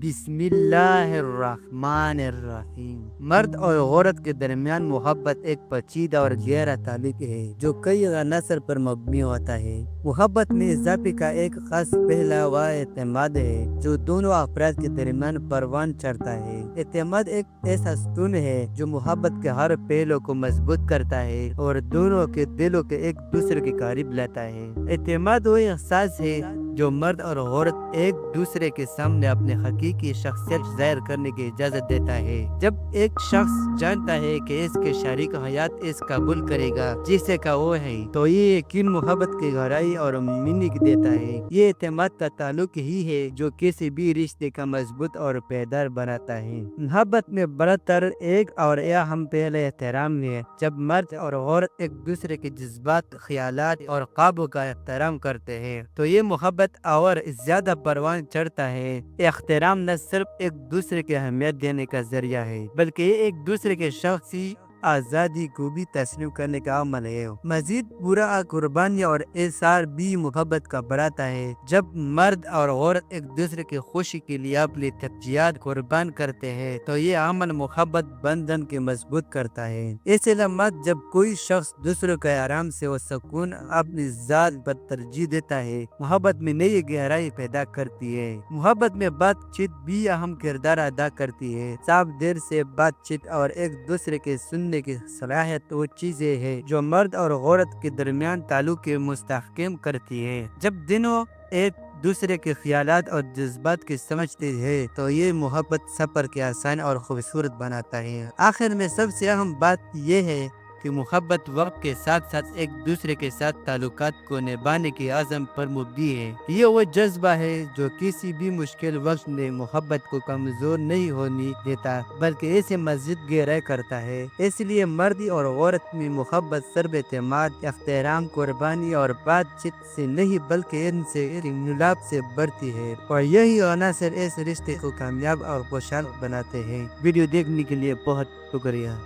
बिस्मिल्लाहिर्रहमानिर्रहीम। मर्द और औरत के दरमियान मोहब्बत एक पेचीदा और गहरा ताल्लुक है जो कई अनासर पर मबनी होता है। मोहब्बत में इजाफे का एक खास पहला व एतमाद है जो दोनों अफराद के दरमियान परवान चढ़ता है। एतमाद एक ऐसा सुतून है जो मोहब्बत के हर पहलू को मजबूत करता है और दोनों के दिलों के एक दूसरे के करीब लाता है। एतमाद वो एहसास है जो मर्द और औरत एक दूसरे के सामने अपने हकीकी शख्सियत जाहिर करने की इजाजत देता है। जब एक शख्स जानता है कि इसके शरीक हयात इस कबूल करेगा जिसे का वो है, तो ये यकीन मोहब्बत की गहराई और मीनिंग देता है। ये एतमाद का ताल्लुक ही है जो किसी भी रिश्ते का मजबूत और पायदार बनाता है। मोहब्बत में बरतर एक और अहम पहले एहतराम है। जब मर्द और औरत एक दूसरे के जज्बात, ख्यालात और क़ाबू का एहतराम करते हैं तो ये मोहब्बत और ज्यादा परवान चढ़ता है। एहतराम न सिर्फ एक दूसरे की अहमियत देने का जरिया है बल्कि ये एक दूसरे के शख्सी आज़ादी को भी तस्लीम करने का अमल है। मजीद पूरा कुर्बानी और एसार भी मोहब्बत का बढ़ाता है। जब मर्द और औरत एक दूसरे की खुशी के लिए अपनी तरजीहात कुर्बान करते हैं तो ये अमल मोहब्बत बंधन के मजबूत करता है। इस अलावा जब कोई शख्स दूसरों के आराम से और सुकून अपनी जात पर तरजीह देता है, मोहब्बत में नई गहराई पैदा करती है। मोहब्बत में बातचीत भी अहम किरदार अदा करती है। साफ दिल से बातचीत और एक दूसरे के सुनने की सलाहियत वो चीजें हैं जो मर्द और औरत के दरमियान ताल्लुक के मुस्तहकम करती है। जब दोनों एक दूसरे के ख्यालात और जज्बात की समझते हैं तो ये मोहब्बत सफर के आसान और खूबसूरत बनाता है। आखिर में सबसे अहम बात यह है कि मोहब्बत वक्त के साथ साथ एक दूसरे के साथ ताल्लुकात को निभाने के आज़म पर मुबनी है। ये वो जज्बा है जो किसी भी मुश्किल वक्त में मोहब्बत को कमजोर नहीं होने देता बल्कि इसे मज़ीद गहरा करता है। इसलिए मर्द और औरत में मोहब्बत सिर्फ एतमाद, एहतराम, कुर्बानी और बातचीत से नहीं बल्कि इनसे मिलाप से बढ़ती है और यही अनासर इस रिश्ते को कामयाब और खुशहाल बनाते हैं। वीडियो देखने के लिए बहुत शुक्रिया।